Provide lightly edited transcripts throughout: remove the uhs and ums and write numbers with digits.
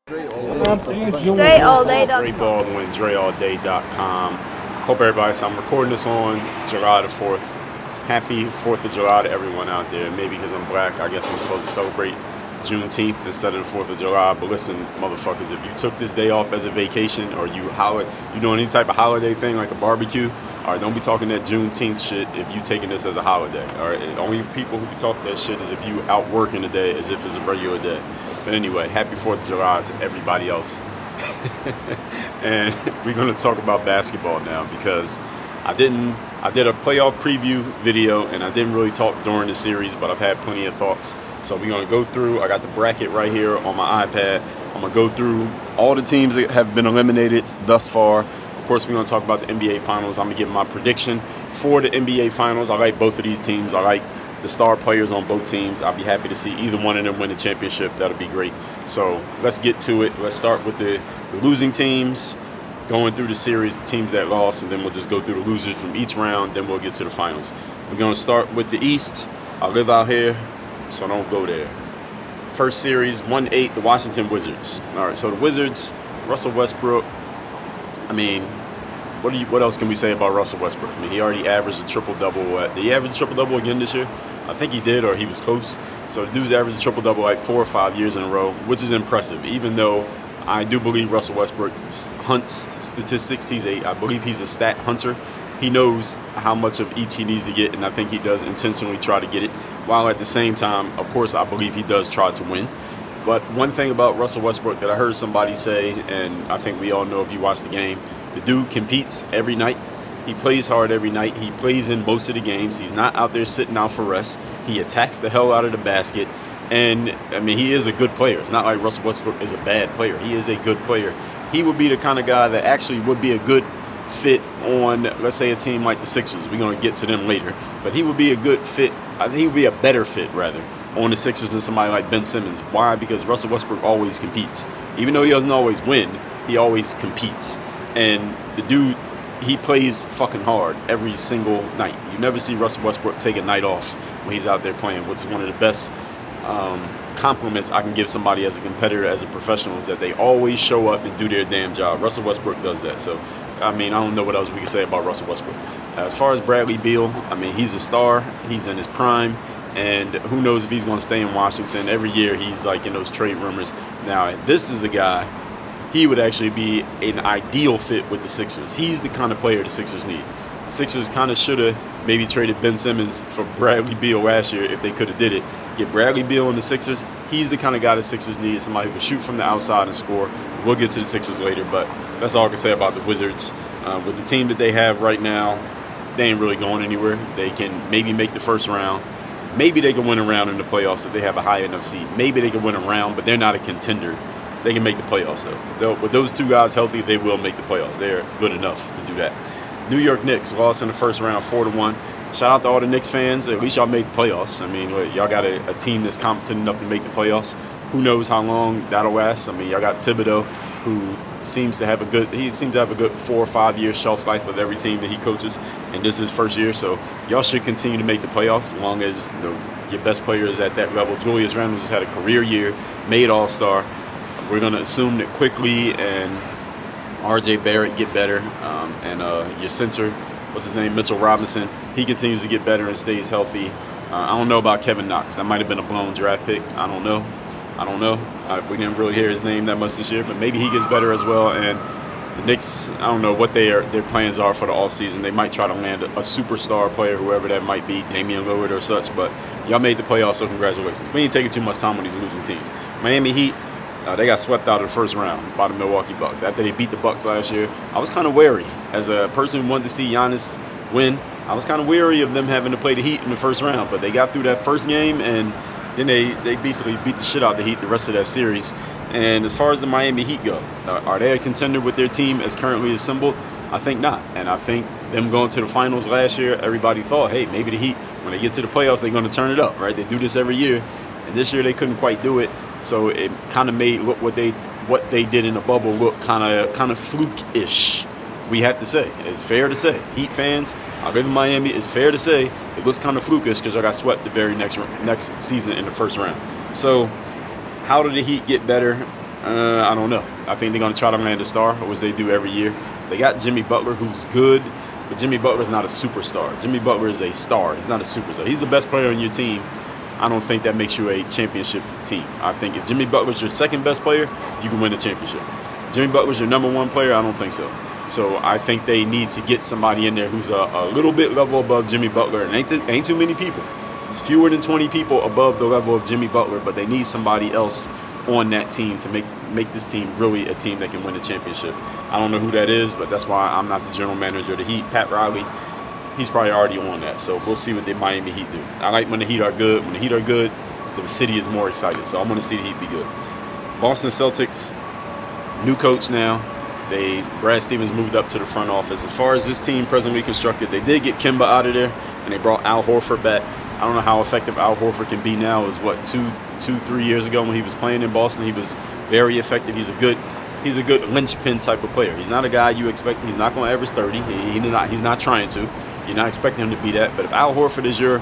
Dre Baldwin, DreAllDay.com. Hope everybody's. I'm recording this on July the 4th. Happy 4th of July to everyone out there. Maybe because I'm black, I guess I'm supposed to celebrate Juneteenth instead of the 4th of July. But listen, motherfuckers, if you took this day off as a vacation or you doing any type of holiday thing like a barbecue, all right, don't be talking that Juneteenth shit if you taking this as a holiday. All right, the only people who be talking that shit is if you out working the day as if it's a regular day. But anyway, happy 4th of July to everybody else. And we're going to talk about basketball now because I did a playoff preview video and I didn't really talk during the series, but I've had plenty of thoughts. So we're going to go through, I got the bracket right here on my iPad. I'm going to go through all the teams that have been eliminated thus far. Of course, we're going to talk about the NBA Finals. I'm going to give my prediction for the NBA Finals. I like both of these teams. I like the star players on both teams. I'll be happy to see either one of them win the championship. That'll be great. So let's get to it. Let's start with the losing teams, going through the series, the teams that lost, and then we'll just go through the losers from each round. Then we'll get to the finals. We're going to start with the East. I live out here, so don't go there. First series, 1-8, the Washington Wizards. All right, so the Wizards, Russell Westbrook. I mean, what else can we say about Russell Westbrook? I mean, he already averaged a triple-double. Did he average a triple-double again this year? I think he did, or he was close. So the dude's averaged a triple-double like 4 or 5 years in a row, which is impressive, even though I do believe Russell Westbrook hunts statistics. I believe he's a stat hunter. He knows how much of each he needs to get, and I think he does intentionally try to get it, while at the same time, of course, I believe he does try to win. But one thing about Russell Westbrook that I heard somebody say, and I think we all know if you watch the game, the dude competes every night. He plays hard every night. He plays in most of the games. He's not out there sitting out for rest. He attacks the hell out of the basket. And, I mean, he is a good player. It's not like Russell Westbrook is a bad player. He is a good player. He would be the kind of guy that actually would be a good fit on, let's say, a team like the Sixers. We're going to get to them later. But he would be a good fit. I think he would be a better fit, rather, on the Sixers than somebody like Ben Simmons. Why? Because Russell Westbrook always competes. Even though he doesn't always win, he always competes. And the dude, he plays fucking hard every single night. You never see Russell Westbrook take a night off when he's out there playing, which is one of the best compliments I can give somebody as a competitor, as a professional, is that they always show up and do their damn job. Russell Westbrook does that. So, I mean, I don't know what else we can say about Russell Westbrook. As far as Bradley Beal, I mean, he's a star. He's in his prime. And who knows if he's going to stay in Washington. Every year he's like in those trade rumors. Now, this is a guy, he would actually be an ideal fit with the Sixers. He's the kind of player the Sixers need. The Sixers kind of should have maybe traded Ben Simmons for Bradley Beal last year if they could have did it. Get Bradley Beal in the Sixers. He's the kind of guy the Sixers need, somebody who can shoot from the outside and score. We'll get to the Sixers later, but that's all I can say about the Wizards. With the team that they have right now, they ain't really going anywhere. They can maybe make the first round. Maybe they can win a round in the playoffs if they have a high enough seed. Maybe they can win a round, but they're not a contender. They can make the playoffs, though. With those two guys healthy, they will make the playoffs. They're good enough to do that. New York Knicks lost in the first round 4-1. Shout out to all the Knicks fans. At least y'all made the playoffs. I mean, y'all got a team that's competent enough to make the playoffs. Who knows how long that'll last? I mean, y'all got Thibodeau, who seems to have a good 4 or 5 year shelf life with every team that he coaches, and this is his first year. So y'all should continue to make the playoffs as long as your best player is at that level. Julius Randle just had a career year, made All-Star. We're going to assume that Quickly and R.J. Barrett get better, and your center, what's his name, Mitchell Robinson, he continues to get better and stays healthy. I don't know about Kevin Knox. That might have been a blown draft pick. I don't know. We didn't really hear his name that much this year, but maybe he gets better as well. And the Knicks, I don't know what their plans are for the offseason. They might try to land a superstar player, whoever that might be, Damian Lillard or such, but y'all made the playoffs, so congratulations. We ain't taking too much time on these losing teams. Miami Heat, they got swept out of the first round by the Milwaukee Bucks. After they beat the Bucks last year, I was kind of wary. As a person who wanted to see Giannis win, I was kind of wary of them having to play the Heat in the first round. But they got through that first game, and then they basically beat the shit out of the Heat the rest of that series. And as far as the Miami Heat go, are they a contender with their team as currently assembled? I think not. And I think them going to the finals last year, everybody thought, hey, maybe the Heat, when they get to the playoffs, they're going to turn it up, right? They do this every year. And this year they couldn't quite do it. So it kind of made what they did in the bubble look kind of fluke-ish. We have to say, it's fair to say, Heat fans, I live in Miami, it's fair to say it looks kind of flukish because I got swept the very next season in the first round. So how did the Heat get better? I don't know. I think they're going to try to land a star, as they do every year. They got Jimmy Butler, who's good, but Jimmy Butler's not a superstar. Jimmy Butler is a star. He's not a superstar. He's the best player on your team. I don't think that makes you a championship team. I think if Jimmy Butler's your second best player, you can win a championship. Jimmy Butler's your number one player, I don't think so. So I think they need to get somebody in there who's a little bit level above Jimmy Butler. And ain't too many people. It's fewer than 20 people above the level of Jimmy Butler, but they need somebody else on that team to make this team really a team that can win a championship. I don't know who that is, but that's why I'm not the general manager of the Heat. Pat Riley, he's probably already on that. So we'll see what the Miami Heat do. I like when the Heat are good. When the Heat are good, the city is more excited. So I'm going to see the Heat be good. Boston Celtics, new coach now. Brad Stevens moved up to the front office. As far as this team presently constructed, they did get Kemba out of there, and they brought Al Horford back. I don't know how effective Al Horford can be now. It was, 2-3 years ago when he was playing in Boston. He was very effective. He's a good linchpin type of player. He's not a guy you expect. He's not going to average 30. He's not trying to. You're not expecting him to be that. But if Al Horford is your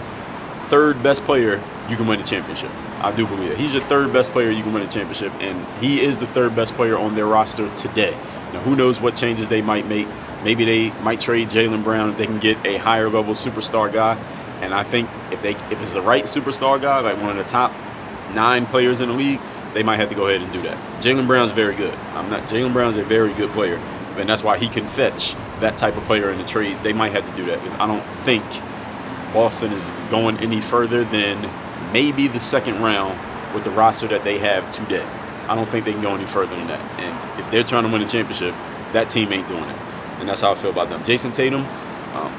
third best player, you can win a championship. I do believe it. He's your third best player, you can win a championship. And he is the third best player on their roster today. Now, who knows what changes they might make. Maybe they might trade Jaylen Brown if they can get a higher level superstar guy. And I think if it's the right superstar guy, like one of the top 9 players in the league, they might have to go ahead and do that. Jaylen Brown's very good. Jaylen Brown's a very good player, and that's why he can fetch that type of player in the trade. They might have to do that because I don't think Boston is going any further than maybe the second round with the roster that they have today. I don't think they can go any further than that. And if they're trying to win a championship, that team ain't doing it. And that's how I feel about them. Jason Tatum,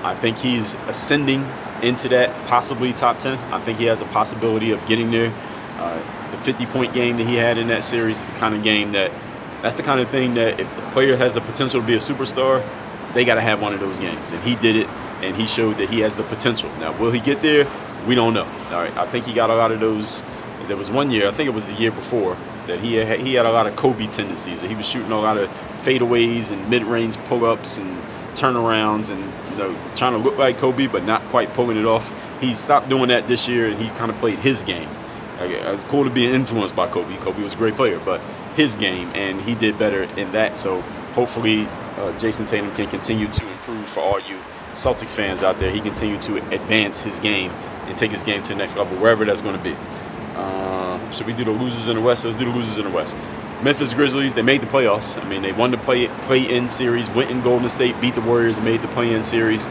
I think he's ascending into that possibly top 10. I think he has a possibility of getting there. The 50-point game that he had in that series is the kind of game that's the kind of thing that if the player has the potential to be a superstar, they got to have one of those games. And he did it, and he showed that he has the potential. Now, will he get there? We don't know. All right, I think he got a lot of those. There was one year, I think it was the year before, that he had a lot of Kobe tendencies. He was shooting a lot of fadeaways and mid-range pull-ups and turnarounds and trying to look like Kobe but not quite pulling it off. He stopped doing that this year, and he kind of played his game. It's cool to be influenced by Kobe. Kobe was a great player, but his game, and he did better in that. So hopefully Jason Tatum can continue to improve for all you Celtics fans out there. He continue to advance his game and take his game to the next level, wherever that's going to be. Should we do the losers in the West? Let's do the losers in the West. Memphis Grizzlies, they made the playoffs. I mean, they won the play-in series, went in Golden State, beat the Warriors, made the play-in series.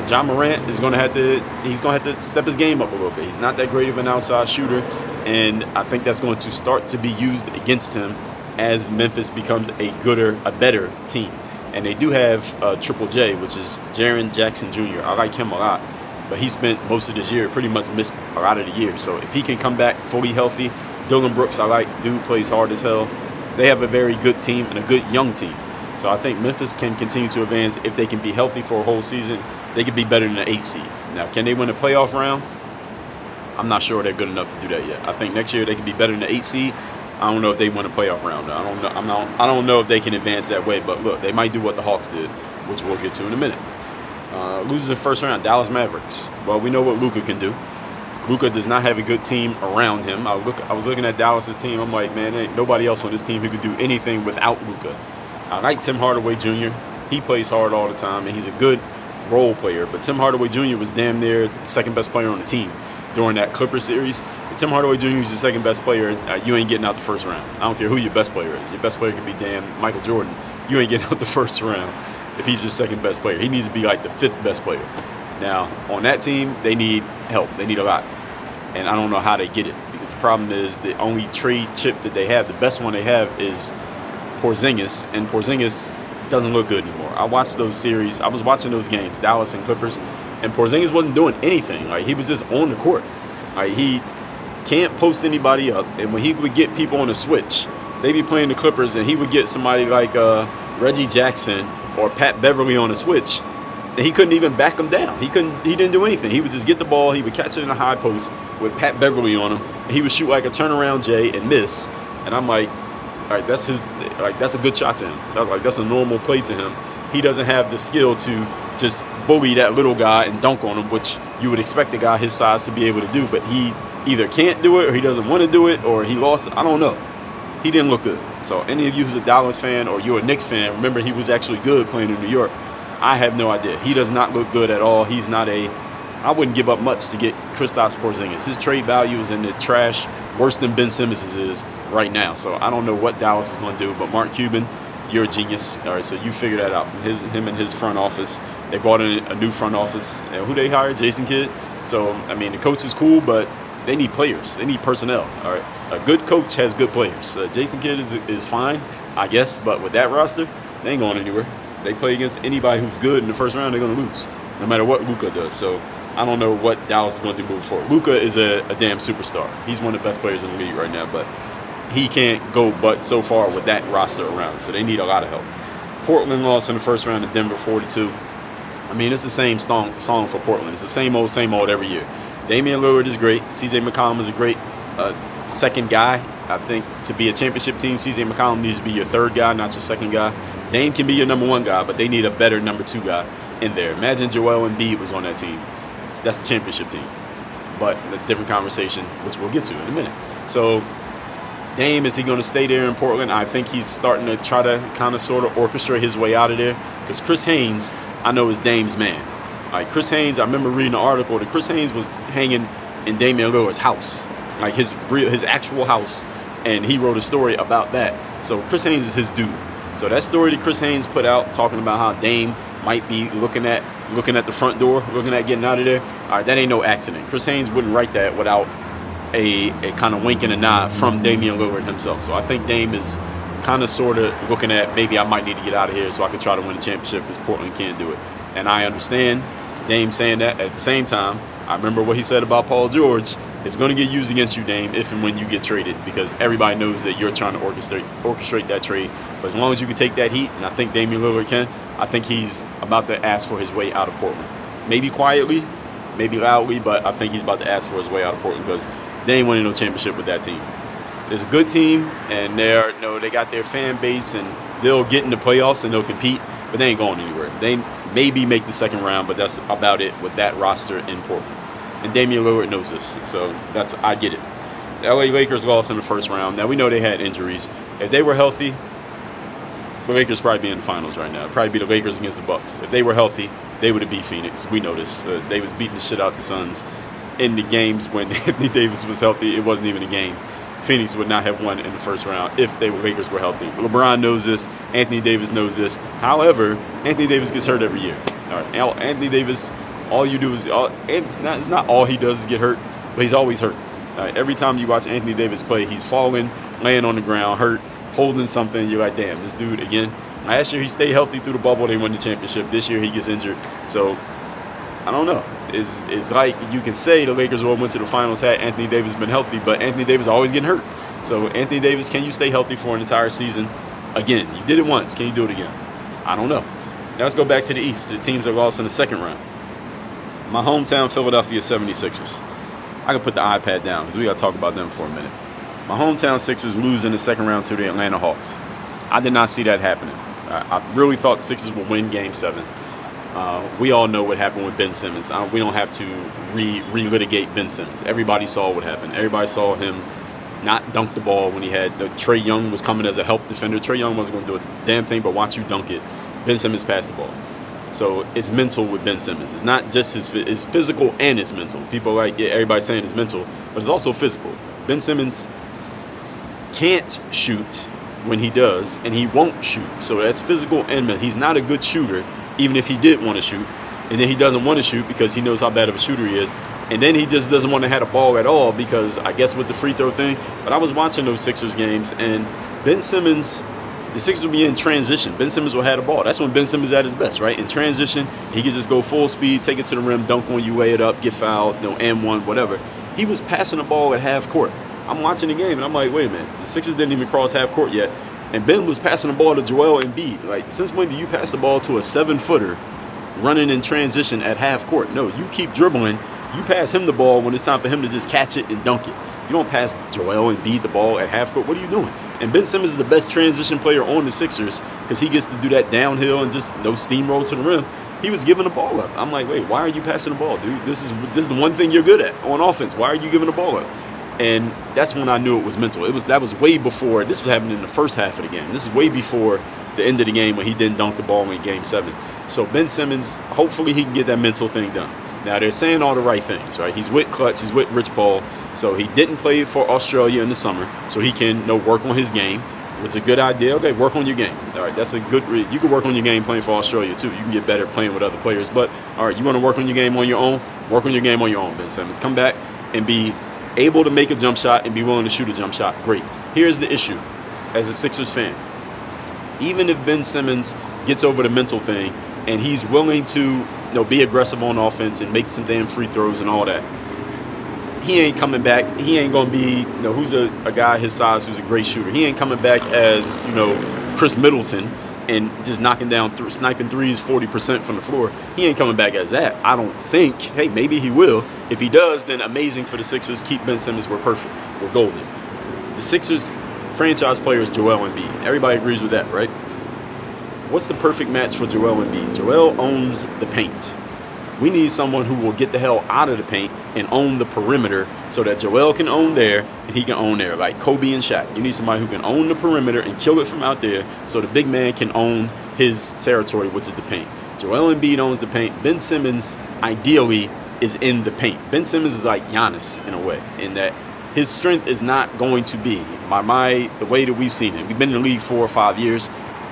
John Morant is going to have to step his game up a little bit. He's not that great of an outside shooter, and I think that's going to start to be used against him as Memphis becomes a better team. And they do have Triple J, which is Jaren Jackson Jr. I like him a lot, but he spent most of this year, pretty much missed a lot of the year. So if he can come back fully healthy, Dylan Brooks, I like, dude plays hard as hell. They have a very good team and a good young team. So I think Memphis can continue to advance. If they can be healthy for a whole season, they could be better than the 8 seed. Now, can they win a playoff round? I'm not sure they're good enough to do that yet. I think next year they can be better than the 8 seed. I don't know if they win a playoff round. I don't know if they can advance that way. But look, they might do what the Hawks did, which we'll get to in a minute. Losers in first round, Dallas Mavericks. Well, we know what Luka can do. Luka does not have a good team around him. I was looking at Dallas's team. I'm like, man, there ain't nobody else on this team who could do anything without Luka. I like Tim Hardaway Jr. He plays hard all the time, and he's a good role player. But Tim Hardaway Jr. was damn near the second best player on the team during that Clippers series. If Tim Hardaway Jr. is the second best player, you ain't getting out the first round. I don't care who your best player is. Your best player could be damn Michael Jordan. You ain't getting out the first round if he's your second best player. He needs to be like the 5th best player. Now, on that team, they need help. They need a lot. And I don't know how they get it, because the problem is the only trade chip that they have, the best one they have, is Porzingis, and Porzingis doesn't look good anymore. I watched those series. I was watching those games, Dallas and Clippers, and Porzingis wasn't doing anything. Like, he was just on the court. Like, he can't post anybody up, and when he would get people on a switch, they'd be playing the Clippers, and he would get somebody like Reggie Jackson or Pat Beverly on a switch, and he couldn't even back him down. He didn't do anything. He would just get the ball. He would catch it in a high post with Pat Beverly on him, and he would shoot like a turnaround J and miss. And I'm like, all right, that's a good shot to him. That's a normal play to him. He doesn't have the skill to just bully that little guy and dunk on him, which you would expect a guy his size to be able to do. But he either can't do it, or he doesn't want to do it, or he lost it. I don't know. he didn't look good. So any of you who's a Dallas fan or you're a Knicks fan, remember he was actually good playing in New York. I have no idea. He does not look good at all. He's not I wouldn't give up much to get Kristaps Porzingis. His trade value is in the trash, worse than Ben Simmons is right now. So I don't know what Dallas is going to do. But Mark Cuban, you're a genius. All right, so you figure that out. Him and his front office, they brought in a new front office. Who they hired? Jason Kidd. So, I mean, the coach is cool, but they need players. They need personnel. All right, a good coach has good players. Jason Kidd is fine, I guess, but with that roster, they ain't going anywhere. They play against anybody who's good in the first round, they're going to lose, no matter what Luka does. So I don't know what Dallas is going to do moving forward. Luka is a damn superstar. He's one of the best players in the league right now, but he can't go but so far with that roster around. So they need a lot of help. Portland lost in the first round to Denver 42. I mean, it's the same song for Portland. It's the same old every year. Damian Lillard is great. C.J. McCollum is a great second guy. I think to be a championship team, C.J. McCollum needs to be your third guy, not your second guy. Dame can be your number one guy, but they need a better number two guy in there. Imagine Joel Embiid was on that team. That's the championship team. But a different conversation, which we'll get to in a minute. So Dame, is he going to stay there in Portland? I think he's starting to try to kind of sort of orchestrate his way out of there. Because Chris Haynes, I know, is Dame's man. Like Chris Haynes, I remember reading an article that Chris Haynes was hanging in Damian Lillard's house, like his actual house, and he wrote a story about that. So Chris Haynes is his dude. So that story that Chris Haynes put out talking about how Dame might be looking at the front door, looking at getting out of there. All right, that ain't no accident. Chris Haynes wouldn't write that without a kind of wink and a nod from Damian Lillard himself. So I think Dame is kind of sort of looking at, maybe I might need to get out of here so I can try to win a championship because Portland can't do it. And I understand Dame saying that. At the same time, I remember what he said about Paul George. It's going to get used against you, Dame, if and when you get traded, because everybody knows that you're trying to orchestrate that trade. But as long as you can take that heat, and I think Damian Lillard can, I think he's about to ask for his way out of Portland. Maybe quietly, maybe loudly, but I think he's about to ask for his way out of Portland because they ain't winning no championship with that team. It's a good team, and they got their fan base, and they'll get in the playoffs and they'll compete, but they ain't going anywhere. They maybe make the second round, but that's about it with that roster in Portland. And Damian Lillard knows this, so I get it. The LA Lakers lost in the first round. Now, we know they had injuries. If they were healthy, the Lakers probably be in the finals right now. It'd probably be the Lakers against the Bucks. If they were healthy, they would have beat Phoenix. We know this. They was beating the shit out the Suns in the games when Anthony Davis was healthy. It wasn't even a game. Phoenix would not have won in the first round if the Lakers were healthy. LeBron knows this. Anthony Davis knows this. However, Anthony Davis gets hurt every year. All right, Anthony Davis, all you do is, it's not all he does is get hurt, but he's always hurt. All right, every time you watch Anthony Davis play, he's falling, laying on the ground, hurt, holding something. You're like, damn, this dude again. Last year he stayed healthy through the bubble. They won the championship. This year he gets injured. So I don't know. It's like you can say the Lakers will went to the finals had Anthony Davis been healthy, but Anthony Davis always getting hurt. So Anthony Davis, can you stay healthy for an entire season? Again, you did it once. Can you do it again? I don't know. Now let's go back to the East. The teams that lost in the second round. My hometown Philadelphia 76ers. I can put the iPad down because we got to talk about them for a minute. My hometown Sixers lose in the second round to the Atlanta Hawks. I did not see that happening. I really thought the Sixers would win Game 7. We all know what happened with Ben Simmons. We don't have to relitigate Ben Simmons. Everybody saw what happened. Everybody saw him not dunk the ball when he had Trae Young was coming as a help defender. Trae Young wasn't going to do a damn thing but watch you dunk it. Ben Simmons passed the ball. So it's mental with Ben Simmons. It's not just it's physical and it's mental. People everybody's saying it's mental, but it's also physical. Ben Simmons can't shoot when he does, and he won't shoot. So that's physical and mental. He's not a good shooter, even if he did want to shoot. And then he doesn't want to shoot because he knows how bad of a shooter he is. And then he just doesn't want to have a ball at all because I guess with the free throw thing. But I was watching those Sixers games, and Ben Simmons, the Sixers will be in transition. Ben Simmons will have the ball. That's when Ben Simmons is at his best, right? In transition, he can just go full speed, take it to the rim, dunk on you, lay it up, get fouled, and1, whatever. He was passing the ball at half court. I'm watching the game, and I'm like, wait a minute. The Sixers didn't even cross half court yet. And Ben was passing the ball to Joel Embiid. Like, since when do you pass the ball to a 7-footer running in transition at half court? No, you keep dribbling. You pass him the ball when it's time for him to just catch it and dunk it. You don't pass Joel Embiid the ball at half court. What are you doing? And Ben Simmons is the best transition player on the Sixers because he gets to do that downhill and just no steamroll to the rim. He was giving the ball up. I'm like, wait, why are you passing the ball, dude? This is the one thing you're good at on offense. Why are you giving the ball up? And that's when I knew it was mental. That was way before. This was happening in the first half of the game. This is way before the end of the game when he didn't dunk the ball in Game 7. So Ben Simmons, hopefully he can get that mental thing done. Now, they're saying all the right things, right? He's with Klutz. He's with Rich Paul. So he didn't play for Australia in the summer. So he can work on his game. It's a good idea. Okay, work on your game. All right, that's a good you can work on your game playing for Australia, too. You can get better playing with other players. But, all right, you want to work on your game on your own? Work on your game on your own, Ben Simmons. Come back and be able to make a jump shot and be willing to shoot a jump shot. Great. Here's the issue as a Sixers fan. Even if Ben Simmons gets over the mental thing and he's willing to be aggressive on offense and make some damn free throws and all that, he ain't coming back. He ain't going to be, who's a guy his size who's a great shooter. He ain't coming back as, Chris Middleton and just knocking down, sniping threes 40% from the floor. He ain't coming back as that. I don't think. Hey, maybe he will. If he does, then amazing for the Sixers. Keep Ben Simmons. We're perfect. We're golden. The Sixers franchise player is Joel Embiid. Everybody agrees with that, right? What's the perfect match for Joel Embiid? Joel owns the paint. We need someone who will get the hell out of the paint and own the perimeter so that Joel can own there and he can own there, like Kobe and Shaq. You need somebody who can own the perimeter and kill it from out there so the big man can own his territory, which is the paint. Joel Embiid owns the paint. Ben Simmons, ideally, is in the paint. Ben Simmons is like Giannis in a way, in that his strength is not going to be, the way that we've seen it. We've been in the league 4 or 5 years.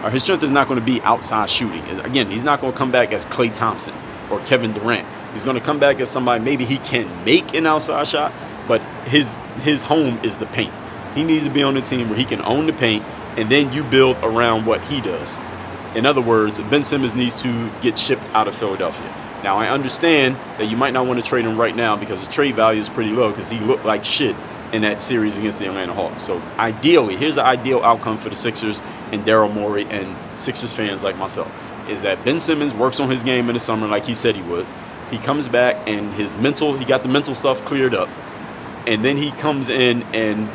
His strength is not going to be outside shooting. Again, he's not going to come back as Klay Thompson or Kevin Durant. He's going to come back as somebody maybe he can make an outside shot, but his home is the paint. He needs to be on the team where he can own the paint, and then you build around what he does. In other words, Ben Simmons needs to get shipped out of Philadelphia. Now, I understand that you might not want to trade him right now because his trade value is pretty low because he looked like shit in that series against the Atlanta Hawks. So ideally, here's the ideal outcome for the Sixers and Daryl Morey and Sixers fans like myself, is that Ben Simmons works on his game in the summer like he said he would. He comes back and he got the mental stuff cleared up. And then he comes in and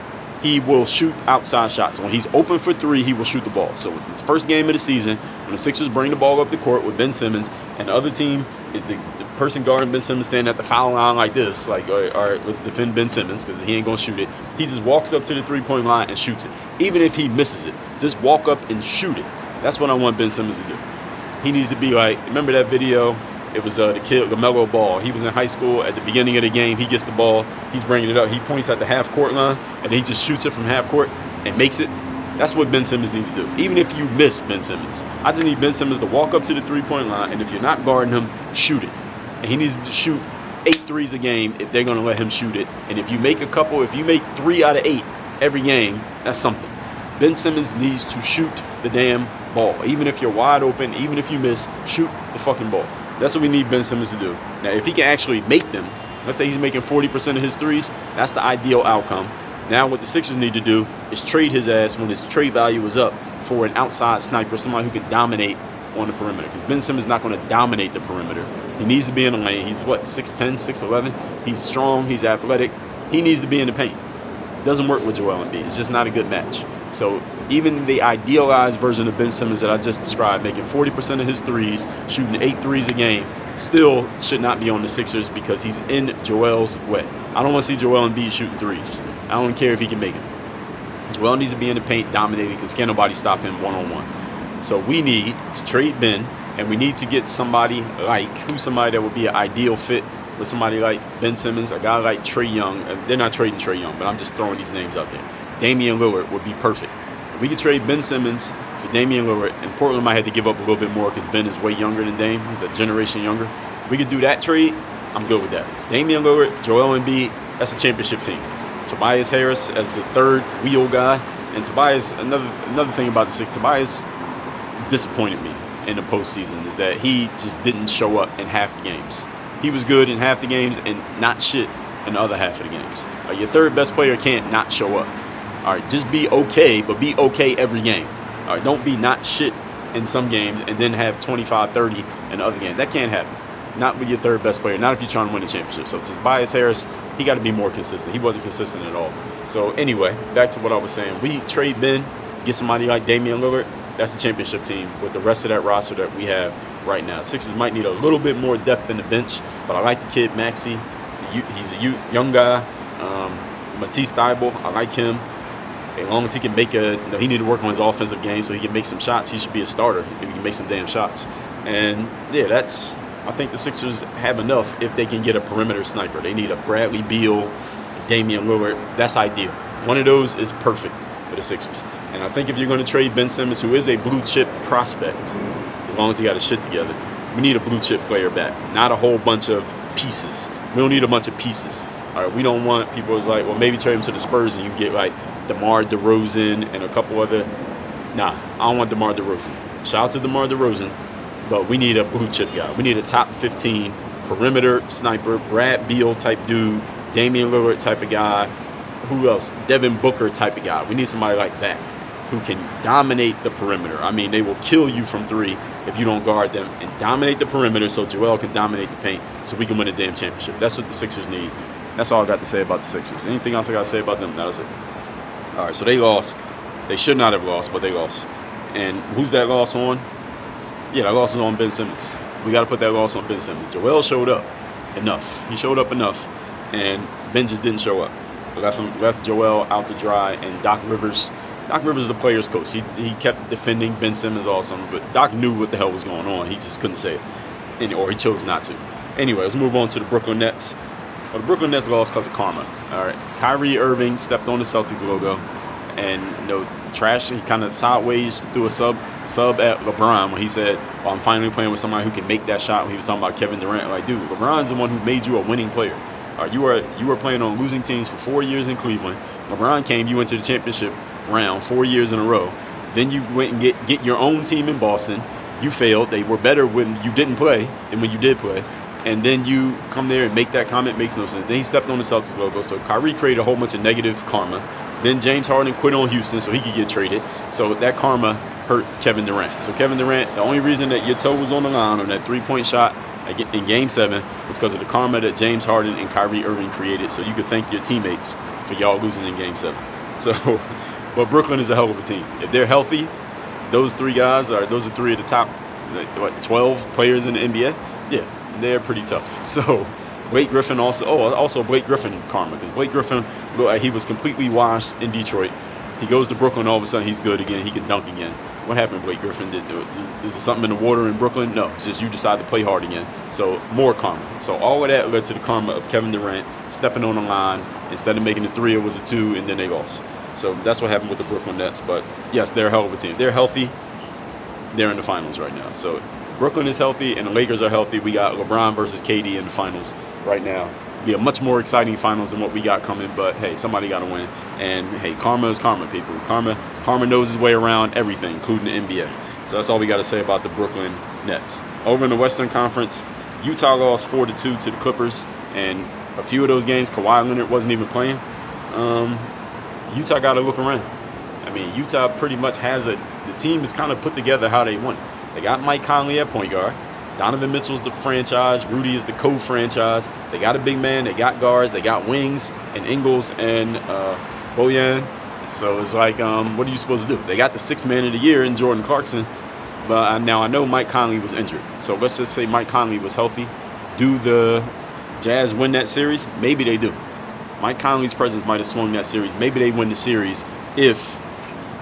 he will shoot outside shots. When he's open for three, he will shoot the ball. So it's the first game of the season, when the Sixers bring the ball up the court with Ben Simmons, and the other team, the person guarding Ben Simmons standing at the foul line like this, like, all right, let's defend Ben Simmons because he ain't going to shoot it. He just walks up to the three-point line and shoots it. Even if he misses it, just walk up and shoot it. That's what I want Ben Simmons to do. He needs to be like, remember that video? It was the kid, LaMelo Ball. He was in high school. At the beginning of the game, he gets the ball. He's bringing it up. He points at the half-court line, and he just shoots it from half-court and makes it. That's what Ben Simmons needs to do. Even if you miss Ben Simmons. I just need Ben Simmons to walk up to the three-point line, and if you're not guarding him, shoot it. And he needs to shoot 8 threes a game if they're going to let him shoot it. And if you make 3 out of 8 every game, that's something. Ben Simmons needs to shoot the damn ball. Even if you're wide open, even if you miss, shoot the fucking ball. That's what we need Ben Simmons to do. Now, if he can actually make them, let's say he's making 40% of his threes, that's the ideal outcome. Now, what the Sixers need to do is trade his ass when his trade value is up for an outside sniper, somebody who can dominate on the perimeter. Because Ben Simmons is not going to dominate the perimeter. He needs to be in the lane. He's 6'10", 6'11". He's strong. He's athletic. He needs to be in the paint. Doesn't work with Joel Embiid. It's just not a good match. So even the idealized version of Ben Simmons that I just described, making 40% of his threes, shooting 8 threes a game, still should not be on the Sixers because he's in Joel's way. I don't want to see Joel Embiid shooting threes. I don't care if he can make them. Joel needs to be in the paint dominating because can't nobody stop him one-on-one. So we need to trade Ben, and we need to get somebody that would be an ideal fit with somebody like Ben Simmons, a guy like Trae Young. They're not trading Trae Young, but I'm just throwing these names out there. Damian Lillard would be perfect. If we could trade Ben Simmons for Damian Lillard, and Portland might have to give up a little bit more because Ben is way younger than Dame. He's a generation younger. If we could do that trade, I'm good with that. Damian Lillard, Joel Embiid, that's a championship team. Tobias Harris as the third wheel guy. And Tobias, another thing about the Sixers, Tobias disappointed me in the postseason is that he just didn't show up in half the games. He was good in half the games and not shit in the other half of the games. Your third best player can't not show up. All right, just be okay, but be okay every game. All right, don't be not shit in some games and then have 25, 30 in the other game. That can't happen. Not with your third best player, not if you're trying to win a championship. So Tobias Harris, he got to be more consistent. He wasn't consistent at all. So anyway, back to what I was saying. We trade Ben, get somebody like Damian Lillard. That's a championship team with the rest of that roster that we have right now. Sixers might need a little bit more depth in the bench, but I like the kid Maxey. He's a young guy. Matisse Thybulle, I like him. As long as he can make he need to work on his offensive game so he can make some shots. He should be a starter if he can make some damn shots. And yeah, I think the Sixers have enough if they can get a perimeter sniper. They need a Bradley Beal, Damian Lillard. That's ideal. One of those is perfect for the Sixers. And I think if you're going to trade Ben Simmons, who is a blue chip prospect, as long as he got his shit together, we need a blue chip player back, not a whole bunch of pieces. We don't need a bunch of pieces. All right, we don't want people who's like, well, maybe trade him to the Spurs and you get like DeMar DeRozan and a couple other. Nah, I don't want DeMar DeRozan. Shout out to DeMar DeRozan, but we need a blue chip guy. We need a top 15 perimeter sniper, Brad Beal type dude, Damian Lillard type of guy. Who else? Devin Booker type of guy. We need somebody like that who can dominate the perimeter. I mean, they will kill you from three if you don't guard them, and dominate the perimeter so Joel can dominate the paint so we can win a damn championship. That's what the Sixers need. That's all I got to say about the Sixers. Anything else I got to say about them? That was it. All right, so they lost. They should not have lost, but they lost. And who's that loss on? Yeah, that loss is on Ben Simmons. We got to put that loss on Ben Simmons. Joel showed up enough. He showed up enough, and Ben just didn't show up. Left Joel out to dry, and Doc Rivers is the player's coach. He kept defending Ben Simmons all summer, but Doc knew what the hell was going on. He just couldn't say it, or he chose not to. Anyway, let's move on to the Brooklyn Nets. Well, the Brooklyn Nets lost because of karma. All right, Kyrie Irving stepped on the Celtics logo, and trash. He kind of sideways threw a sub at LeBron when he said, "Well, I'm finally playing with somebody who can make that shot." When he was talking about Kevin Durant, like, dude, LeBron's the one who made you a winning player. You were playing on losing teams for 4 years in Cleveland. LeBron came, you went to the championship round 4 years in a row. Then you went and get your own team in Boston. You failed. They were better when you didn't play than when you did play. And then you come there and make that comment. Makes no sense. Then he stepped on the Celtics logo. So Kyrie created a whole bunch of negative karma. Then James Harden quit on Houston so he could get traded. So that karma hurt Kevin Durant. So Kevin Durant, the only reason that your toe was on the line on that three-point shot in Game 7 was because of the karma that James Harden and Kyrie Irving created, so you could thank your teammates for y'all losing in Game 7. So, but Brooklyn is a hell of a team. If they're healthy, those are three of the top 12 players in the NBA. Yeah, they're pretty tough. So Blake Griffin also Blake Griffin karma, because Blake Griffin, he was completely washed in Detroit. He goes to Brooklyn, all of a sudden he's good again. He can dunk again. What happened, Blake Griffin? Is there something in the water in Brooklyn? No, it's just you decide to play hard again. So more karma. So all of that led to the karma of Kevin Durant stepping on the line. Instead of making a 3, it was a 2, and then they lost. So that's what happened with the Brooklyn Nets. But yes, they're a hell of a team. They're healthy. They're in the finals right now. So Brooklyn is healthy, and the Lakers are healthy. We got LeBron versus KD in the finals right now. Be a much more exciting finals than what we got coming, but hey, somebody got to win. And hey, karma is karma, people. Karma knows his way around everything, including the NBA. So that's all we got to say about the Brooklyn Nets. Over in the Western Conference, Utah lost 4-2 to the Clippers, and a few of those games, Kawhi Leonard wasn't even playing. Utah got to look around. I mean, Utah pretty much the team is kind of put together how they want it. They got Mike Conley at point guard. Donovan Mitchell's the franchise. Rudy is the co-franchise. They got a big man. They got guards. They got wings and Ingles and Bojan. So it's like, what are you supposed to do? They got the 6th man of the year in Jordan Clarkson. But now I know Mike Conley was injured. So let's just say Mike Conley was healthy. Do the Jazz win that series? Maybe they do. Mike Conley's presence might have swung that series. Maybe they win the series if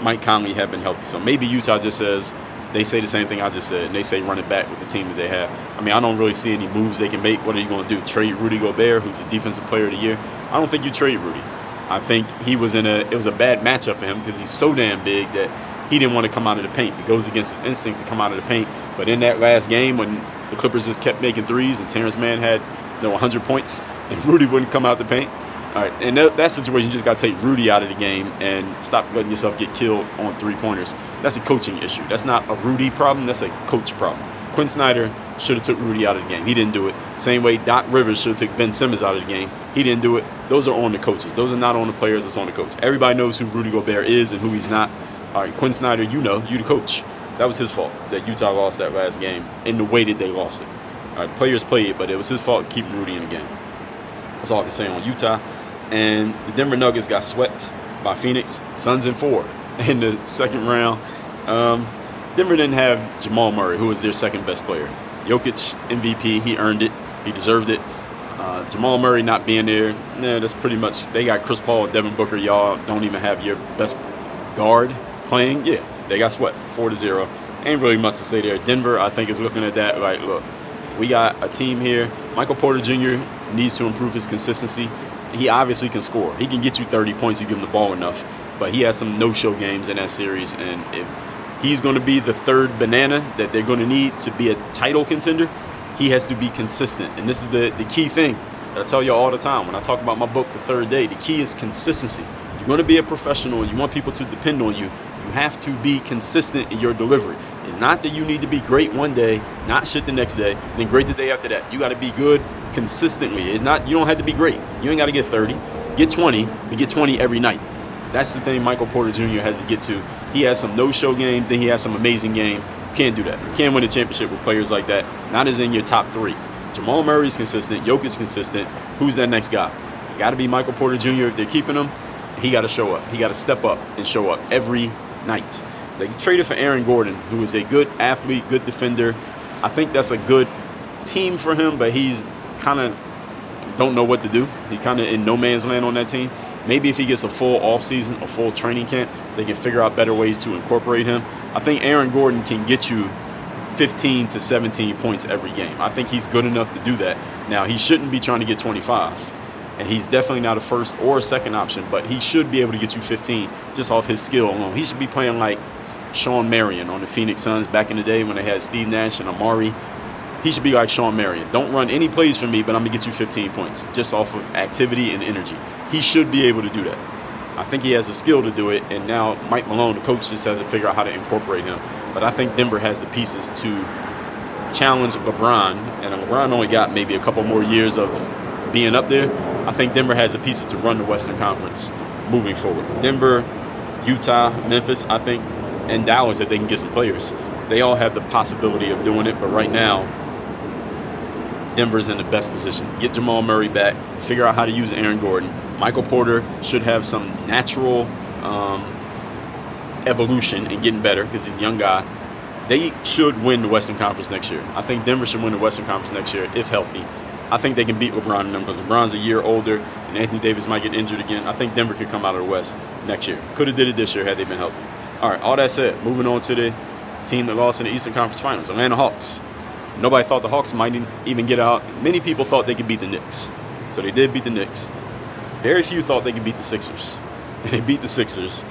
Mike Conley had been healthy. So maybe Utah just says, they say the same thing I just said, and they say run it back with the team that they have. I mean, I don't really see any moves they can make. What are you going to do? Trade Rudy Gobert, who's the defensive player of the year? I don't think you trade Rudy. I think it was a bad matchup for him because he's so damn big that he didn't want to come out of the paint. It goes against his instincts to come out of the paint. But in that last game when the Clippers just kept making threes and Terrence Mann had 100 points and Rudy wouldn't come out the paint, all right, and that situation, you just got to take Rudy out of the game and stop letting yourself get killed on three-pointers. That's a coaching issue. That's not a Rudy problem. That's a coach problem. Quinn Snyder should have took Rudy out of the game. He didn't do it. Same way Doc Rivers should have took Ben Simmons out of the game. He didn't do it. Those are on the coaches. Those are not on the players. It's on the coach. Everybody knows who Rudy Gobert is and who he's not. All right, Quinn Snyder, you the coach. That was his fault that Utah lost that last game in the way that they lost it. All right, the players played, but it was his fault keeping Rudy in the game. That's all I can say on Utah. And the Denver Nuggets got swept by Phoenix. Suns in 4 in the second round. Denver didn't have Jamal Murray, who was their second best player. Jokic, MVP, he earned it. He deserved it. Jamal Murray not being there, that's pretty much. They got Chris Paul and Devin Booker. Y'all don't even have your best guard playing. Yeah, they got swept 4-0. Ain't really much to say there. Denver, I think, is looking at that like, look, we got a team here. Michael Porter Jr. needs to improve his consistency. He obviously can score. He can get you 30 points. You give him the ball enough. But he has some no-show games in that series. And if he's going to be the third banana that they're going to need to be a title contender, he has to be consistent. And this is the key thing that I tell you all the time when I talk about my book, The Third Day. The key is consistency. You're going to be a professional and you want people to depend on you. You have to be consistent in your delivery. It's not that you need to be great one day, not shit the next day, then great the day after that. You got to be good consistently. It's not, you don't have to be great. You ain't got to get 30. Get 20, but get 20 every night. That's the thing Michael Porter Jr. has to get to. He has some no-show game, then he has some amazing game. Can't do that. Can't win a championship with players like that. Not as in your top three. Jamal Murray's consistent. Jokic's consistent. Who's that next guy? Got to be Michael Porter Jr. If they're keeping him. He got to show up. He got to step up and show up every night. They traded for Aaron Gordon, who is a good athlete, good defender. I think that's a good team for him, but he's kind of don't know what to do. He kind of in no man's land on that team. Maybe if he gets a full offseason, a full training camp, they can figure out better ways to incorporate him. I think Aaron Gordon can get you 15 to 17 points every game. I think he's good enough to do that. Now, he shouldn't be trying to get 25. And he's definitely not a first or a second option, but he should be able to get you 15 just off his skill alone. He should be playing like Sean Marion on the Phoenix Suns back in the day when they had Steve Nash and Amari. He should be like Sean Marion. Don't run any plays for me, but I'm going to get you 15 points just off of activity and energy. He should be able to do that. I think he has the skill to do it, and now Mike Malone, the coach, just has to figure out how to incorporate him. But I think Denver has the pieces to challenge LeBron, and LeBron only got maybe a couple more years of being up there. I think Denver has the pieces to run the Western Conference moving forward. Denver, Utah, Memphis, I think, and Dallas, if they can get some players. They all have the possibility of doing it, but right now, Denver's in the best position. Get Jamal Murray back, figure out how to use Aaron Gordon. Michael Porter should have some natural evolution and getting better because he's a young guy. They should win the Western Conference next year. I think Denver should win the Western Conference next year if healthy. I think they can beat LeBron and them because LeBron's a year older and Anthony Davis might get injured again. I think Denver could come out of the West next year. Could have did it this year had they been healthy. All right, all that said, moving on to the team that lost in the Eastern Conference Finals, Atlanta Hawks. Nobody thought the Hawks might even get out. Many people thought they could beat the Knicks. So they did beat the Knicks. Very few thought they could beat the Sixers. And they beat the Sixers,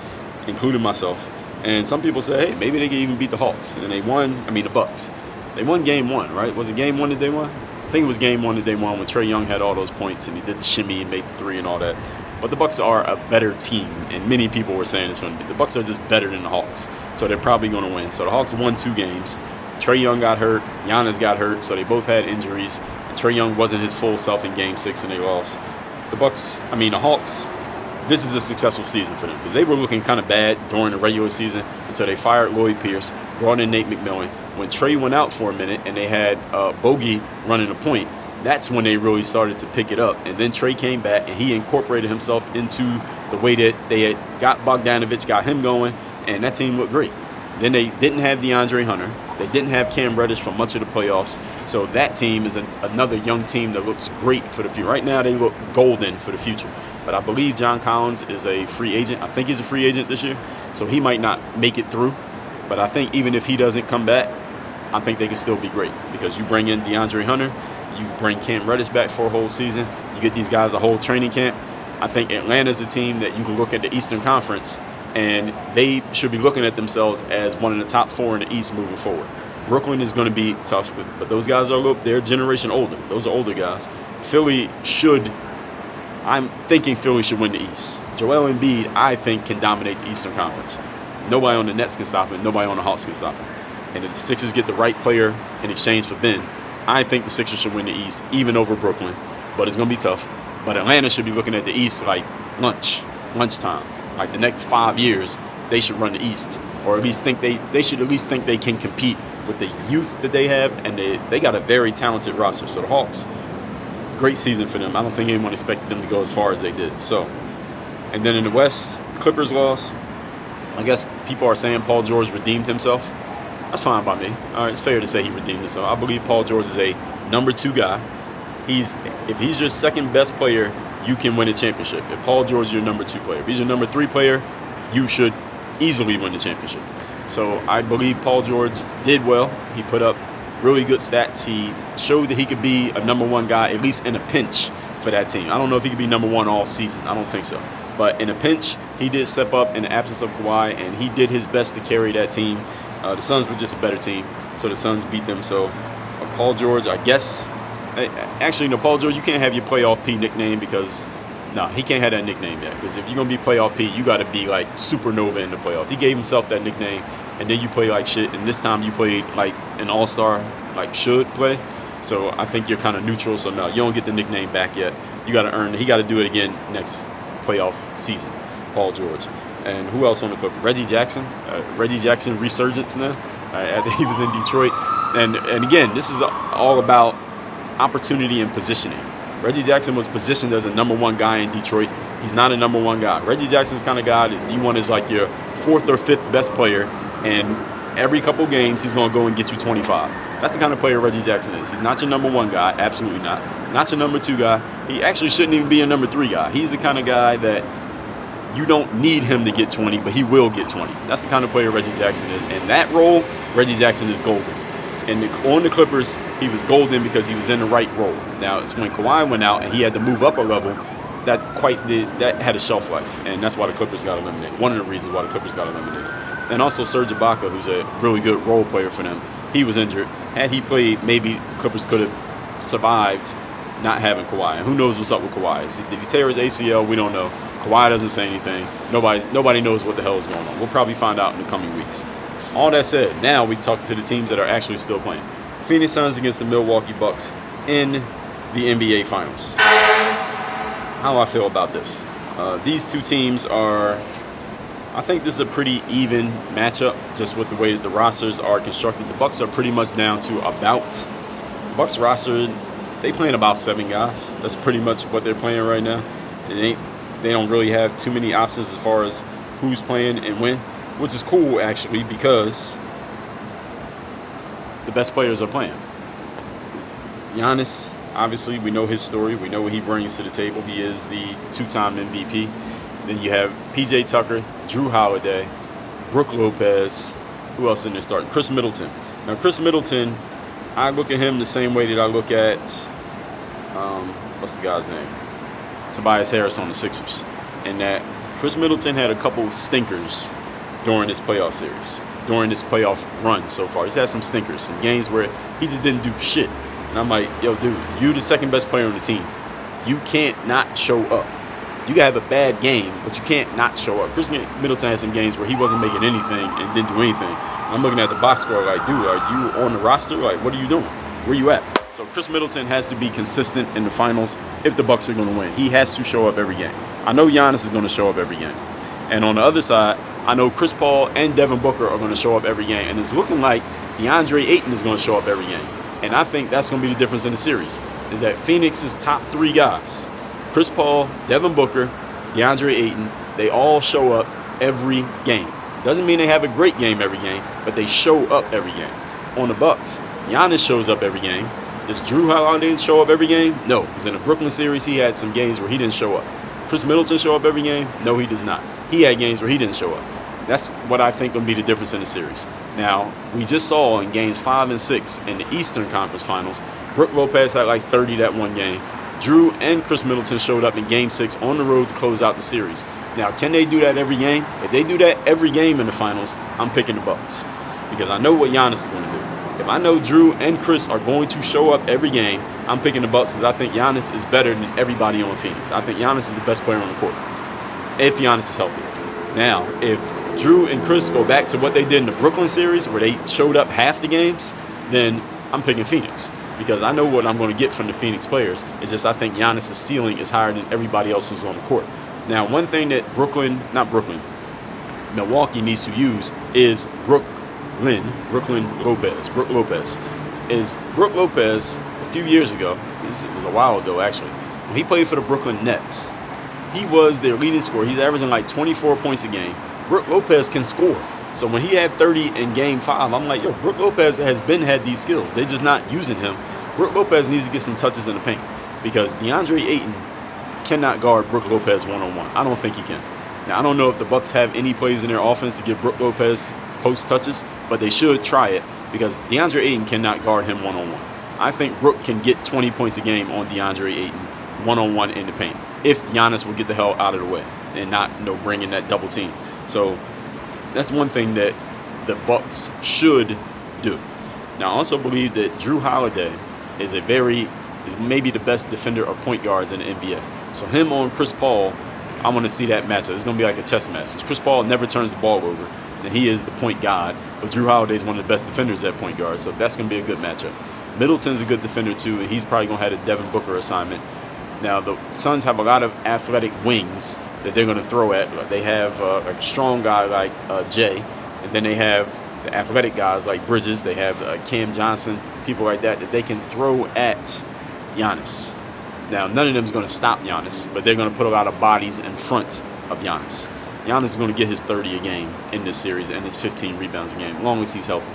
including myself. And some people say, hey, maybe they could even beat the Hawks. And they won, the Bucks. They won game one, right? Was it game one that they won? I think it was game one that they won when Trae Young had all those points and he did the shimmy and made the three and all that. But the Bucks are a better team, and many people were saying it's going to be. The Bucks are just better than the Hawks, so they're probably going to win. So the Hawks won 2 games. Trae Young got hurt, Giannis got hurt, so they both had injuries. Trae Young wasn't his full self in Game 6, and they lost. The Hawks, this is a successful season for them because they were looking kind of bad during the regular season until they fired Lloyd Pierce, brought in Nate McMillan. When Trae went out for a minute and they had Bogey running the point, that's when they really started to pick it up. And then Trae came back and he incorporated himself into the way that they had got Bogdanovich, got him going, and that team looked great. Then they didn't have DeAndre Hunter. They didn't have Cam Reddish for much of the playoffs. So that team is another young team that looks great for the future. Right now they look golden for the future. But I believe John Collins is a free agent. I think he's a free agent this year. So he might not make it through. But I think even if he doesn't come back, I think they can still be great. Because you bring in DeAndre Hunter, you bring Cam Reddish back for a whole season, you get these guys a whole training camp. I think Atlanta's a team that you can look at the Eastern Conference, and they should be looking at themselves as one of the top 4 in the East moving forward. Brooklyn is going to be tough, but those guys they're a generation older. Those are older guys. I'm thinking Philly should win the East. Joel Embiid, I think, can dominate the Eastern Conference. Nobody on the Nets can stop him. Nobody on the Hawks can stop him. And if the Sixers get the right player in exchange for Ben, I think the Sixers should win the East, even over Brooklyn. But it's going to be tough. But Atlanta should be looking at the East like lunchtime. Like the next 5 years, they should run the East. Or at least they should at least think they can compete with the youth that they have. And they got a very talented roster. So the Hawks, great season for them. I don't think anyone expected them to go as far as they did. So, and then in the West, Clippers lost. I guess people are saying Paul George redeemed himself. That's fine by me. All right, it's fair to say he redeemed himself. I believe Paul George is a number 2 guy. if he's your second best player, you can win a championship. If Paul George is your number 2 player, if he's your number 3 player, you should easily win the championship. So I believe Paul George did well. He put up really good stats. He showed that he could be a number 1 guy, at least in a pinch for that team. I don't know if he could be number 1 all season. I don't think so. But in a pinch, he did step up in the absence of Kawhi, and he did his best to carry that team. The Suns were just a better team, so the Suns beat them. So Paul George, I guess, actually, no, Paul George, you can't have your playoff P nickname because, he can't have that nickname yet. Because if you're going to be playoff P, you got to be like supernova in the playoffs. He gave himself that nickname, and then you play like shit, and this time you played like an all-star, like should play. So I think you're kind of neutral, so no, you don't get the nickname back yet. You got to earn it. He got to do it again next playoff season, Paul George. And who else on the Clippers? Reggie Jackson. Reggie Jackson resurgence now. After he was in Detroit. And again, this is all about opportunity and positioning. Reggie Jackson was positioned as a number 1 guy in Detroit. He's not a number 1 guy. Reggie Jackson's kind of guy that you want as like your 4th or 5th best player, and every couple games he's going to go and get you 25. That's the kind of player Reggie Jackson is. He's not your number 1 guy, absolutely not. Not your number 2 guy. He actually shouldn't even be a number 3 guy. He's the kind of guy that you don't need him to get 20, but he will get 20. That's the kind of player Reggie Jackson is. In that role, Reggie Jackson is golden. And on the Clippers, he was golden because he was in the right role. Now, it's when Kawhi went out and he had to move up a level, that had a shelf life. And that's why the Clippers got eliminated. One of the reasons why the Clippers got eliminated. And also Serge Ibaka, who's a really good role player for them, he was injured. Had he played, maybe the Clippers could have survived not having Kawhi. And who knows what's up with Kawhi? Did he tear his ACL? We don't know. Kawhi doesn't say anything. Nobody knows what the hell is going on. We'll probably find out in the coming weeks. All that said, now we talk to the teams that are actually still playing. Phoenix Suns against the Milwaukee Bucks in the NBA Finals. How do I feel about this? These two teams I think this is a pretty even matchup, just with the way that the rosters are constructed. The Bucks are pretty much down to the Bucks roster, they playing about 7 guys. That's pretty much what they're playing right now. They don't really have too many options as far as who's playing and when, which is cool actually, because the best players are playing. Giannis, obviously, we know his story. We know what he brings to the table. He is the 2-time MVP. Then you have P.J. Tucker, Drew Holiday, Brook Lopez. Who else in there starting? Chris Middleton. Now, Chris Middleton, I look at him the same way that I look at, what's the guy's name? Tobias Harris on the Sixers. And that Chris Middleton had a couple stinkers during this playoff series, during this playoff run so far. He's had some stinkers, some games where he just didn't do shit. And I'm like, yo, dude, you the second best player on the team. You can't not show up. You can have a bad game, but you can't not show up. Chris Middleton had some games where he wasn't making anything and didn't do anything. I'm looking at the box score like, dude, are you on the roster? Like, what are you doing? Where you at? So Chris Middleton has to be consistent in the finals if the Bucks are going to win. He has to show up every game. I know Giannis is going to show up every game. And on the other side, I know Chris Paul and Devin Booker are going to show up every game. And it's looking like DeAndre Ayton is going to show up every game. And I think that's going to be the difference in the series, is that Phoenix's top 3 guys, Chris Paul, Devin Booker, DeAndre Ayton, they all show up every game. Doesn't mean they have a great game every game, but they show up every game. On the Bucks, Giannis shows up every game. Does Drew Holiday show up every game? No, because in the Brooklyn series, he had some games where he didn't show up. Chris Middleton show up every game? No, he does not. He had games where he didn't show up. That's what I think will be the difference in the series. Now, we just saw in games 5 and 6 in the Eastern Conference Finals, Brook Lopez had like 30 that one game. Drew and Chris Middleton showed up in Game 6 on the road to close out the series. Now, can they do that every game? If they do that every game in the finals, I'm picking the Bucks, because I know what Giannis is going to do. If I know Drew and Chris are going to show up every game, I'm picking the Bucks because I think Giannis is better than everybody on Phoenix. I think Giannis is the best player on the court, if Giannis is healthy. Now, if Drew and Chris go back to what they did in the Brooklyn series, where they showed up half the games, then I'm picking Phoenix, because I know what I'm going to get from the Phoenix players. It's just I think Giannis' ceiling is higher than everybody else's on the court. Now, one thing that Milwaukee needs to use is Brook Lopez. Brook Lopez, a few years ago, it was a while ago actually, when he played for the Brooklyn Nets, he was their leading scorer. He's averaging like 24 points a game. Brook Lopez can score. So when he had 30 in Game 5, I'm like, yo, Brook Lopez had these skills. They're just not using him. Brook Lopez needs to get some touches in the paint. because DeAndre Ayton cannot guard Brook Lopez one-on-one. I don't think he can. Now, I don't know if the Bucks have any plays in their offense to give Brook Lopez post touches, but they should try it because DeAndre Ayton cannot guard him one-on-one. I think Brook can get 20 points a game on DeAndre Ayton one-on-one in the paint if Giannis will get the hell out of the way and not bring in that double team. So that's one thing that the Bucks should do. Now, I also believe that Drew Holiday is maybe the best defender of point guards in the NBA. So him on Chris Paul, I want to see that matchup. It's going to be like a chess match. Chris Paul never turns the ball over, and he is the point guard. But Drew Holiday is one of the best defenders at point guard, so that's going to be a good matchup. Middleton's a good defender too, and he's probably going to have a Devin Booker assignment. Now, the Suns have a lot of athletic wings that they're going to throw at. They have a strong guy like Jay, and then they have the athletic guys like Bridges. They have Cam Johnson, people like that they can throw at Giannis. Now, none of them is going to stop Giannis, but they're going to put a lot of bodies in front of Giannis. Giannis is going to get his 30 a game in this series and his 15 rebounds a game, as long as he's healthy.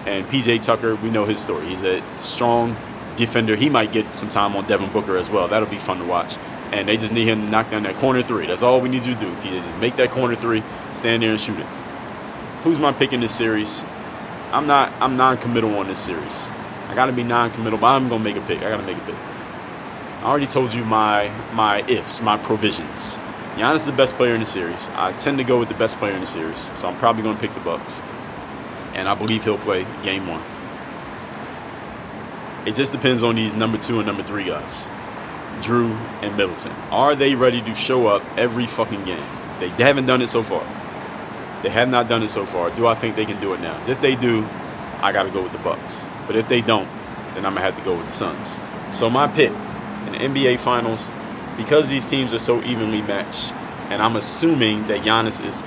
And P.J. Tucker, we know his story. He's a strong defender. He might get some time on Devin Booker as well. That'll be fun to watch. And they just need him to knock down that corner three. That's all we need you to do, P.J. Just make that corner three, stand there and shoot it. Who's my pick in this series? I'm non-committal on this series. I got to be non-committal, but I'm going to make a pick. I got to make a pick. I already told you my ifs, my provisions. Giannis is the best player in the series. I tend to go with the best player in the series, so I'm probably going to pick the Bucks. And I believe he'll play game 1. It just depends on these number 2 and number 3 guys, Drew and Middleton. Are they ready to show up every fucking game? They haven't done it so far. They have not done it so far. Do I think they can do it now? If they do, I got to go with the Bucks. But if they don't, then I'm going to have to go with the Suns. So my pick in the NBA Finals, because these teams are so evenly matched, and I'm assuming that Giannis is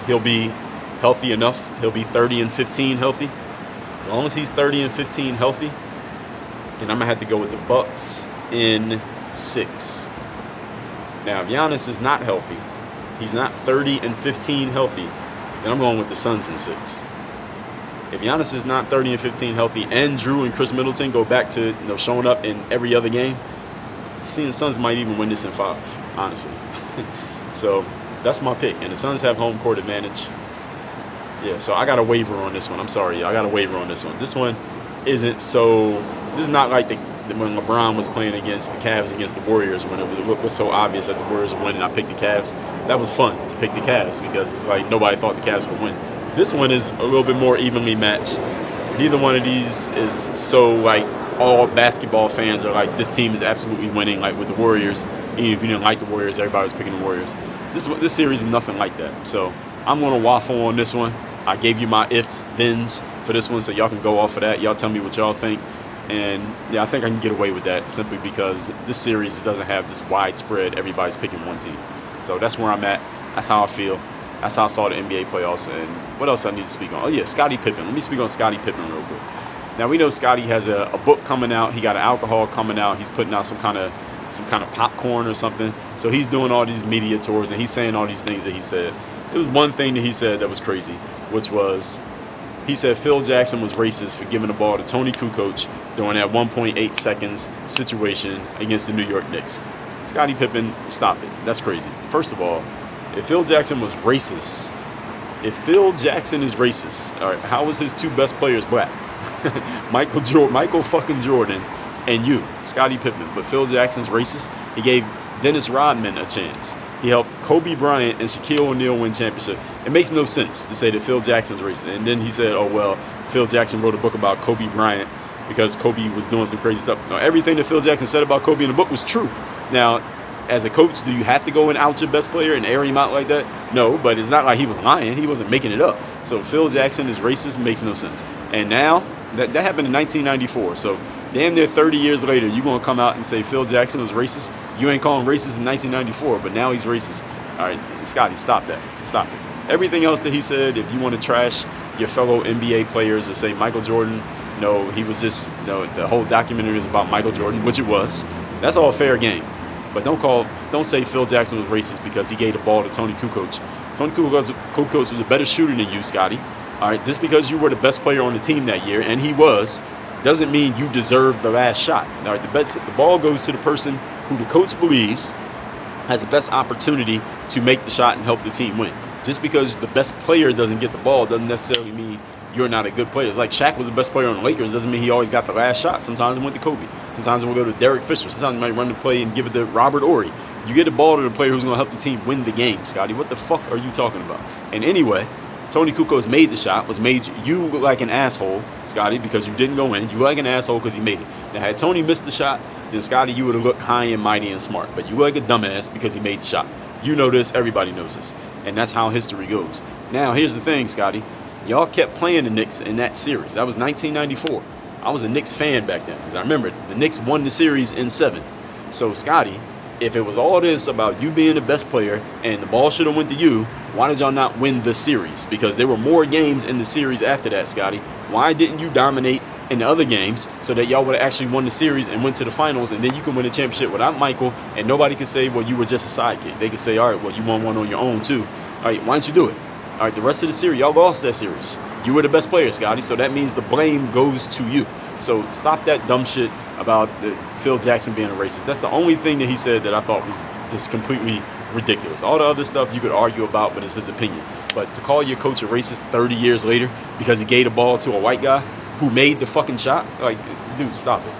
he'll be healthy enough. He'll be 30 and 15 healthy. As long as he's 30 and 15 healthy, then I'm going to have to go with the Bucks in 6. Now, if Giannis is not healthy, he's not 30 and 15 healthy, then I'm going with the Suns in 6. If Giannis is not 30 and 15 healthy and Drew and Chris Middleton go back to showing up in every other game, seeing Suns might even win this in 5, honestly. So that's my pick. And the Suns have home court advantage. Yeah, so I got a waiver on this one. I'm sorry, I got a waiver on this one. This one isn't so – this is not like when LeBron was playing against the Cavs against the Warriors when it was so obvious that the Warriors would win and I picked the Cavs. That was fun to pick the Cavs because it's like nobody thought the Cavs could win. This one is a little bit more evenly matched. Neither one of these is so like all basketball fans are like, this team is absolutely winning, like with the Warriors. Even if you didn't like the Warriors, everybody was picking the Warriors. This series is nothing like that. So I'm going to waffle on this one. I gave you my ifs, thens for this one, so y'all can go off of that. Y'all tell me what y'all think. And, yeah, I think I can get away with that simply because this series doesn't have this widespread, everybody's picking one team. So that's where I'm at. That's how I feel. That's how I saw the NBA playoffs. And what else I need to speak on? Oh, yeah, Scottie Pippen. Let me speak on Scottie Pippen real quick. Now, we know Scottie has a book coming out. He got an alcohol coming out. He's putting out some kind of popcorn or something. So he's doing all these media tours, and he's saying all these things that he said. It was one thing that he said that was crazy, which was he said Phil Jackson was racist for giving the ball to Tony Kukoc during that 1.8 seconds situation against the New York Knicks. Scottie Pippen, stop it. That's crazy. First of all, if Phil Jackson was racist, all right, how was his 2 best players black? Michael fucking Jordan and you, Scottie Pippen. But Phil Jackson's racist. He gave Dennis Rodman a chance. He helped Kobe Bryant and Shaquille O'Neal win championship. It makes no sense to say that Phil Jackson's racist. And then he said, oh, well, Phil Jackson wrote a book about Kobe Bryant because Kobe was doing some crazy stuff. No, everything that Phil Jackson said about Kobe in the book was true. Now, as a coach, do you have to go and out your best player and air him out like that? No, but it's not like he was lying. He wasn't making it up. So Phil Jackson is racist, makes no sense. And now, that happened in 1994. So damn near 30 years later, you're going to come out and say Phil Jackson was racist? You ain't calling racist in 1994, but now he's racist. All right, Scottie, stop that. Stop it. Everything else that he said, if you want to trash your fellow NBA players or say Michael Jordan, no, he was just, the whole documentary is about Michael Jordan, which it was. That's all fair game. But don't say Phil Jackson was racist because he gave the ball to Tony Kukoc. Tony Kukoc was a better shooter than you, Scottie. All right, just because you were the best player on the team that year, and he was, doesn't mean you deserve the last shot. All right, the ball goes to the person who the coach believes has the best opportunity to make the shot and help the team win. Just because the best player doesn't get the ball doesn't necessarily mean you're not a good player. It's like Shaq was the best player on the Lakers. Doesn't mean he always got the last shot. Sometimes it went to Kobe. Sometimes it will go to Derek Fisher. Sometimes he might run the play and give it to Robert Horry. You get the ball to the player who's going to help the team win the game, Scotty. What the fuck are you talking about? And anyway, Tony Kukoc made the shot, made you look like an asshole, Scotty, because you didn't go in. You look like an asshole because he made it. Now, had Tony missed the shot, then Scotty, you would have looked high and mighty and smart. But you look like a dumbass because he made the shot. You know this. Everybody knows this. And that's how history goes. Now, here's the thing, Scotty. Y'all kept playing the Knicks in that series. That was 1994. I was a Knicks fan back then because I remember the Knicks won the series in 7. So, Scotty, if it was all this about you being the best player and the ball should have went to you, why did y'all not win the series? Because there were more games in the series after that, Scotty. Why didn't you dominate in the other games so that y'all would have actually won the series and went to the finals, and then you can win a championship without Michael, and nobody could say, well, you were just a sidekick. They could say, all right, well, you won one on your own too. All right, why don't you do it? All right, the rest of the series, y'all lost that series. You were the best player, Scotty, so that means the blame goes to you. So stop that dumb shit about Phil Jackson being a racist. That's the only thing that he said that I thought was just completely ridiculous. All the other stuff you could argue about, but it's his opinion. But to call your coach a racist 30 years later because he gave the ball to a white guy who made the fucking shot, like, dude, stop it.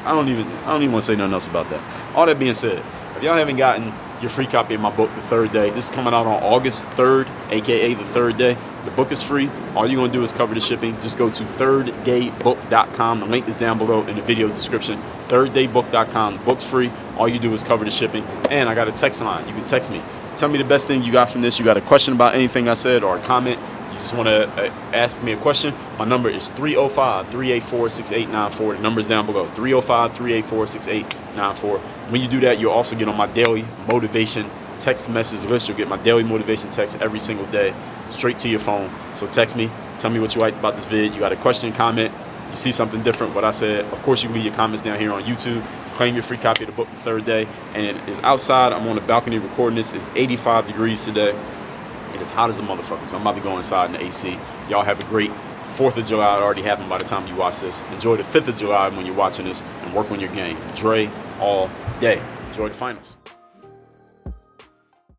I don't even want to say nothing else about that. All that being said, if y'all haven't gotten your free copy of my book, The Third Day, this is coming out on August 3rd, aka The Third Day. The book is free. All you're going to do is cover the shipping. Just go to thirddaybook.com. The link is down below in the video description. Thirddaybook.com. The book's free. All you do is cover the shipping. And I got a text line. You can text me. Tell me the best thing you got from this. You got a question about anything I said or a comment. You just want to ask me a question. My number is 305-384-6894. The number's down below. 305-384-6894. When you do that, you'll also get on my daily motivation text message list. You'll get my daily motivation text every single day straight to your phone. So text me. Tell me what you liked about this vid. You got a question, comment. You see something different, what I said. Of course, you can leave your comments down here on YouTube. Claim your free copy of the book, The Third Day. And it is outside. I'm on the balcony recording this. It's 85 degrees today. It is hot as a motherfucker, so I'm about to go inside in the AC. Y'all have a great 4th of July. It already happened by the time you watch this. Enjoy the 5th of July when you're watching this and work on your game. Dre all day. Enjoy the finals.